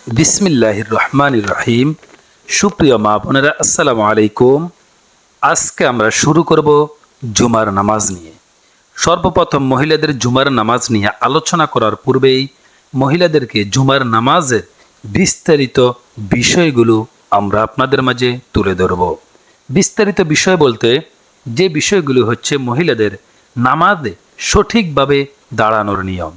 বিসমিল্লাহির রহমানির রহিম। সুপ্রিয় মা বোনেরা, আসসালামু আলাইকুম। আজকে আমরা শুরু করব জুমার নামাজ নিয়ে। সর্বপ্রথম মহিলাদের জুমার নামাজ নিয়ে আলোচনা করার পূর্বেই মহিলাদেরকে জুমার নামাজের বিস্তারিত বিষয়গুলো আমরা আপনাদের মাঝে তুলে ধরব। বিস্তারিত বিষয় বলতে যে বিষয়গুলো হচ্ছে মহিলাদের নামাজে সঠিকভাবে দাঁড়ানোর নিয়ম।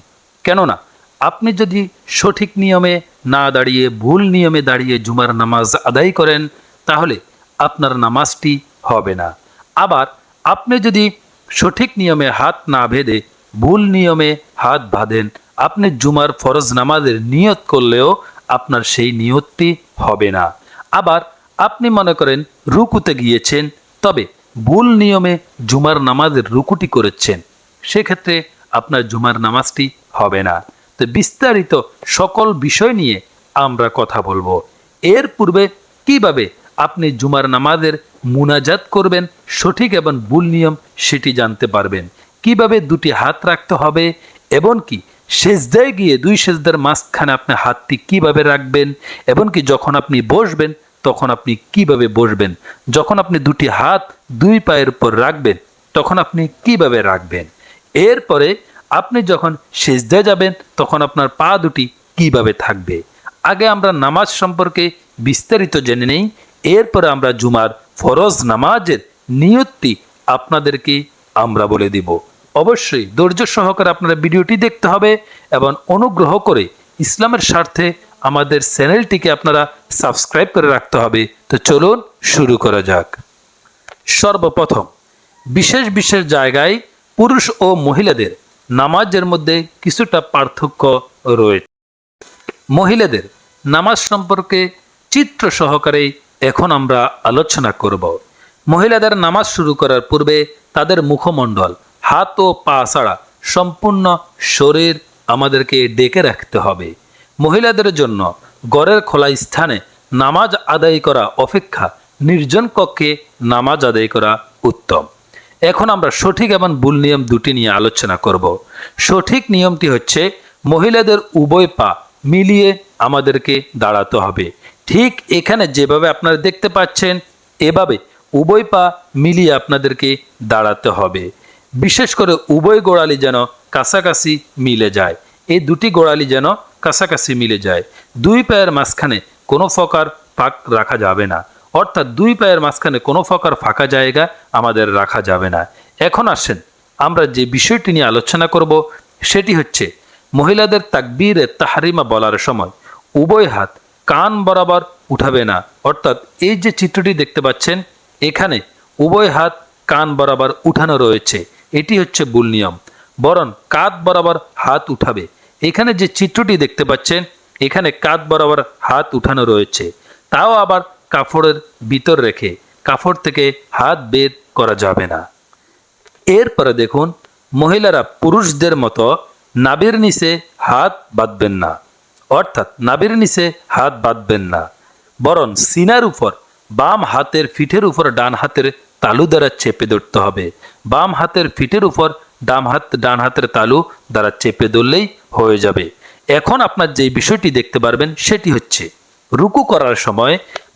কেননা আপনি যদি সঠিক নিয়মে না দাঁড়িয়ে ভুল নিয়মে দাঁড়িয়ে জুমার নামাজ আদায় করেন তাহলে আপনার নামাজটি হবে না। আবার আপনি যদি সঠিক নিয়মে হাত না বেঁধে ভুল নিয়মে হাত বাঁধেন, আপনি জুমার ফরজ নামাজের নিয়ত করলেও আপনার সেই নিয়তটি হবে না। আবার আপনি মনে করেন রুকুতে গিয়েছেন, তবে ভুল নিয়মে জুমার নামাজের রুকুটি করেছেন, সেক্ষেত্রে আপনার জুমার নামাজটি হবে না। তো বিস্তারিত সকল বিষয় নিয়ে আমরা কথা বলবো। এর পূর্বে কিভাবে আপনি জুমার নামাজের মুনাজাত করবেন, সঠিক এবং ভুল নিয়ম সেটি জানতে পারবেন। কিভাবে দুটি হাত রাখতে হবে এবং কি সেজদায় গিয়ে দুই সেজদার মাঝখানে আপনি হাতটি কিভাবে রাখবেন, এবং কি যখন আপনি বসবেন তখন আপনি কিভাবে বসবেন, যখন আপনি দুটি হাত দুই পায়ের উপর রাখবেন তখন আপনি কিভাবে রাখবেন। এরপরে আপনি যখন সেজদায় যাবেন তখন আপনার পা দুটি কিভাবে থাকবে। আগে আমরা নামাজ সম্পর্কে বিস্তারিত জেনে নেই, এরপরে আমরা জুমার ফরজ নামাজের নিয়তটি আপনাদেরকে আমরা বলে দিব। অবশ্যই ধৈর্য সহকারে আপনারা ভিডিওটি দেখতে হবে এবং অনুগ্রহ করে ইসলামের স্বার্থে আমাদের চ্যানেলটিকে আপনারা সাবস্ক্রাইব করে রাখতে হবে। তো চলুন শুরু করা যাক। সর্বপ্রথম বিশেষ বিশেষ জায়গায় পুরুষ ও মহিলাদের নামাজের মধ্যে কিছুটা পার্থক্য রয়েছে। মহিলাদের নামাজ সম্পর্কে চিত্র সহকারে এখন আমরা আলোচনা করব। মহিলাদের নামাজ শুরু করার পূর্বে তাদের মুখমণ্ডল, হাত ও পা ছাড়া সম্পূর্ণ শরীর আমাদেরকে ডেকে রাখতে হবে। মহিলাদের জন্য ঘরের খোলা স্থানে নামাজ আদায় করা অপেক্ষা নির্জন কক্ষে নামাজ আদায় করা উত্তম। এখন আমরা সঠিক এবং ভুল নিয়ম দুটি নিয়ে আলোচনা করব। সঠিক নিয়মটি হচ্ছে মহিলাদের উভয় পা মিলিয়ে আমাদেরকে দাঁড়াতে হবে। ঠিক এখানে যেভাবে আপনারা দেখতে পাচ্ছেন এভাবে উভয় পা মিলিয়ে আপনাদেরকে দাঁড়াতে হবে। বিশেষ করে উভয় গোড়ালি যেন কাছাকাছি মিলে যায়, এই দুটি গোড়ালি যেন কাছাকাছি মিলে যায়। দুই পায়ের মাঝখানে কোনো প্রকার ফাঁক রাখা যাবে না, অর্থাৎ দুই পায়ের মাঝখানে কোনো প্রকার ফাঁকা জায়গা আমাদের রাখা যাবে না। এখন আসেন আমরা যে বিষয়টি নিয়ে আলোচনা করব সেটি হচ্ছে মহিলাদের তাকবীরে তাহরিমা বলার সময় উভয় হাত কান বরাবর উঠাবে না। অর্থাৎ এই যে চিত্রটি দেখতে পাচ্ছেন এখানে উভয় হাত কান বরাবর উঠানো রয়েছে, এটি হচ্ছে ভুল নিয়ম। বরং কাঁধ বরাবর হাত উঠাবে। এখানে যে চিত্রটি দেখতে পাচ্ছেন এখানে কাঁধ বরাবর হাত উঠানো রয়েছে, তাও আবার কাপড়ের ভিতর রেখে, কাপড় থেকে হাত বের করা যাবে না। এরপরে দেখুন মহিলারা পুরুষদের মতো নাভির নিচে হাত বাঁধবেন না, অর্থাৎ নাভির নিচে হাত বাঁধবেন না, বরং সিনার উপর বাম হাতের ফিটের উপর ডান হাতের তালু দ্বারা চেপে ধরতে হবে। বাম হাতের ফিটের উপর ডান হাতের তালু দ্বারা চেপে ধরলেই হয়ে যাবে। এখন আপনার যে বিষয়টি দেখতে পারবেন সেটি হচ্ছে রুকু করার সময়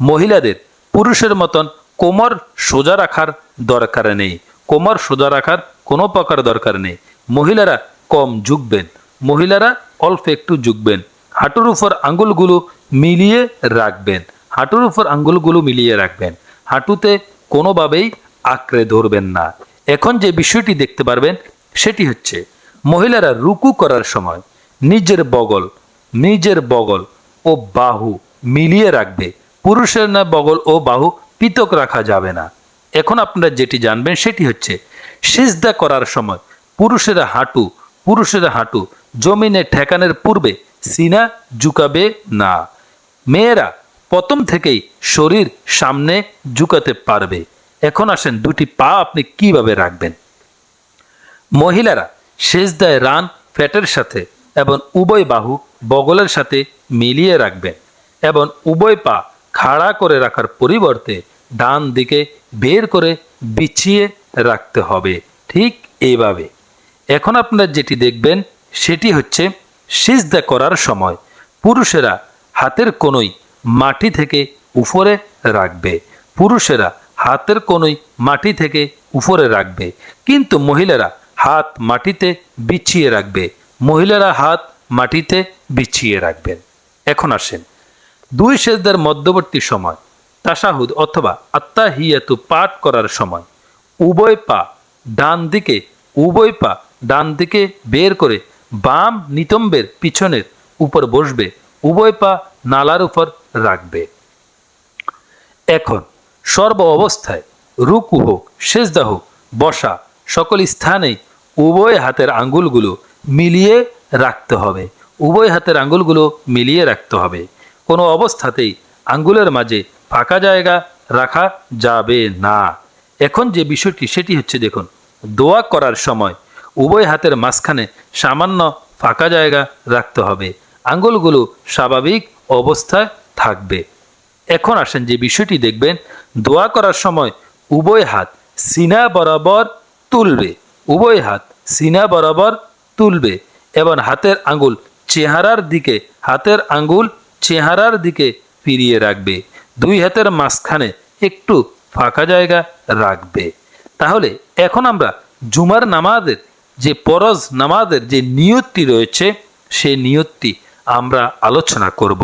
মহিলাদের পুরুষের মতন কোমর সোজা রাখার দরকার নেই। কোমর সোজা রাখার কোনো প্রকার দরকার নেই। মহিলারা কম ঝুঁকবেন, মহিলারা অল্প একটু ঝুঁকবেন। হাঁটুর উপর আঙ্গুলগুলো মিলিয়ে রাখবেন, হাঁটুর উপর আঙ্গুলগুলো মিলিয়ে রাখবেন। হাঁটুতে কোনোভাবেই আঁকড়ে ধরবেন না। এখন যে বিষয়টি দেখতে পারবেন সেটি হচ্ছে মহিলারা রুকু করার সময় নিজের বগল ও বাহু মিলিয়ে রাখবে। পুরুষের না বগল ও বাহু পৃথক রাখা যাবে না। এখন আপনারা যেটি জানবেন সেটি হচ্ছে সিজদা করার সময় পুরুষেরা হাঁটু জমিনে ঠেকানোর পূর্বে সিনা ঝুঁকাবে না। মেয়েরা প্রথম থেকেই শরীর সামনে ঝুঁকাতে পারবে। এখন আসেন দুটি পা আপনি কিভাবে রাখবেন। মহিলারা সেজদায় রান পেটের সাথে এবং উভয় বাহু বগলের সাথে মিলিয়ে রাখবেন এবং উভয় পা খাড়া করে রাখার পরিবর্তে ডান দিকে বের করে বিছিয়ে রাখতে হবে, ঠিক এইভাবে। এখন আপনারা যেটি দেখবেন সেটি হচ্ছে সিজদা করার সময় পুরুষেরা হাতের কোনোই মাটি থেকে উপরে রাখবে। পুরুষেরা হাতের কোনোই মাটি থেকে উপরে রাখবে, কিন্তু মহিলারা হাত মাটিতে বিছিয়ে রাখবে। মহিলারা হাত মাটিতে বিছিয়ে রাখবেন। এখন আসেন, দুই সেজদার মধ্যবর্তী সময় তাশাহুদ অথবা আত্তাহিয়াতু পাঠ করার সময় উভয় পা ডান দিকে বের করে বাম নিতম্বের পিছনের উপর বসবে। উভয় পা নালার উপর রাখবে। এখন সর্ব অবস্থায় রুকু হোক, সেজদা হোক, বসা, সকল স্থানেই উভয় হাতের আঙ্গুলগুলো মিলিয়ে রাখতে হবে। উভয় হাতের আঙ্গুলগুলো মিলিয়ে রাখতে হবে। কোনো অবস্থাতেই আঙ্গুলের মাঝে ফাঁকা জায়গা রাখা যাবে না। এখন যে বিষয়টি সেটি হচ্ছে, দেখুন, দোয়া করার সময় উভয় হাতের মাঝখানে সামান্য ফাঁকা জায়গা রাখতে হবে। আঙ্গুলগুলো স্বাভাবিক অবস্থায় থাকবে। এখন আসেন যে বিষয়টি দেখবেন, দোয়া করার সময় উভয় হাত সিনা বরাবর তুলবে। উভয় হাত সিনা বরাবর তুলবে এবং হাতের আঙ্গুল চেহারার দিকে ফিরিয়ে রাখবে। দুই হাতের মাঝখানে একটু ফাঁকা জায়গা রাখবে। তাহলে এখন আমরা জুমার নামাজের যে ফরজ নামাজের যে নিয়তটি রয়েছে সেই নিয়তটি আমরা আলোচনা করব।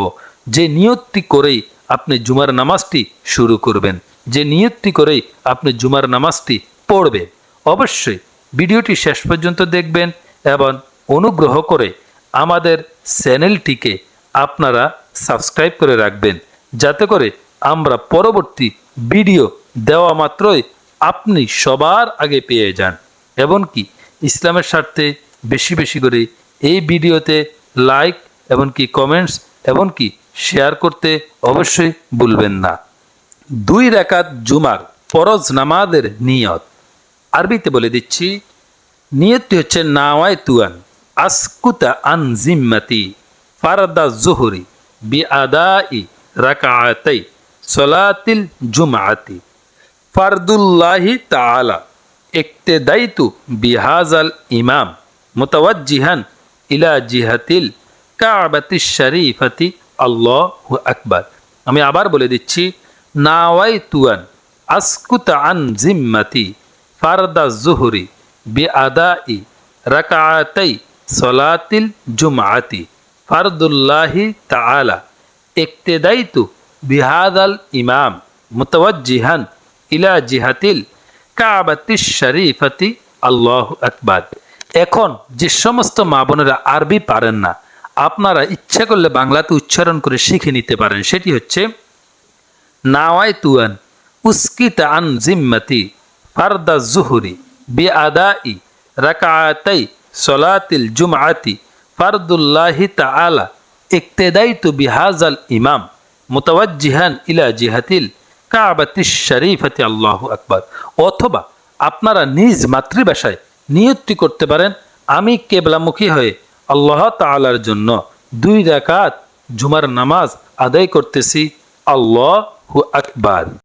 যে নিয়তটি করেই আপনি জুমার নামাজটি শুরু করবেন, যে নিয়তটি করেই আপনি জুমার নামাজটি পড়বেন। অবশ্যই ভিডিওটি শেষ পর্যন্ত দেখবেন এবং অনুগ্রহ করে আমাদের চ্যানেলটিকে আপনারা সাবস্ক্রাইব করে রাখবেন, যাতে করে আমরা পরবর্তী ভিডিও দেওয়া মাত্রই আপনি সবার আগে পেয়ে যান। এমনকি ইসলামের স্বার্থে বেশি বেশি করে এই ভিডিওতে লাইক এমনকি কমেন্টস এমনকি শেয়ার করতে অবশ্যই ভুলবেন না। 2 রাকাত জুমার ফরজ নামাজের নিয়ত আরবিতে বলে দিচ্ছি। নিয়তটি হচ্ছে নাওয়াইতুয়ান আসকুতা আন জিম্মাতি ফারদা জুহরি বিআদাই রাকাআতাই সলাতিল জুমআতি ফারদুল্লাহি তাআলা ইক্তেদাইতু বিহাজাল ইমাম মুতাওয়াজ্জিহান ইলা জিহাতিল কাবাতিশ শরীফাতি আল্লাহু আকবার। আমি আবার বলে দিচ্ছি, নাওয়াইতুয়ান আসকুতা আন জিম্মাতি ফারদা জুহরি বিআদাই রাকাআতাই সলাতিল জুমআতি ফারদুল্লাহি তাআলা ইক্তেদাইতু বিহাদাল ইমাম মুতাওয়াজ্জিহান ইলা জিহাতিল কাবাতিশ শরীফাতি আল্লাহু আকবার। এখন যে সমস্ত মা বোনেরা আরবি পারেন না, আপনারা ইচ্ছা করলে বাংলাতে উচ্চারণ করে শিখে নিতে পারেন। সেটি হচ্ছে নাওয়াইতুয়ান উসকিতা আন জিম্মাতি ফারদা জুহরি বিআদাই রাকাআতাই সলাতিল জুমআতি ফারদুল্লাহি তাআলা ইক্তেদাইতু বিহাজাল ইমাম মুতাওয়াজ্জিহান ইলা জিহাতিল কাবাতিশ শরীফাতি আল্লাহু আকবার। অথবা আপনারা নিজ মাতৃভাষায় নিয়তটি করতে পারেন, আমি কেবলামুখী হয়ে আল্লাহ তাআলার জন্য 2 রাকাত জুমার নামাজ আদায় করতেছি, আল্লাহু আকবার।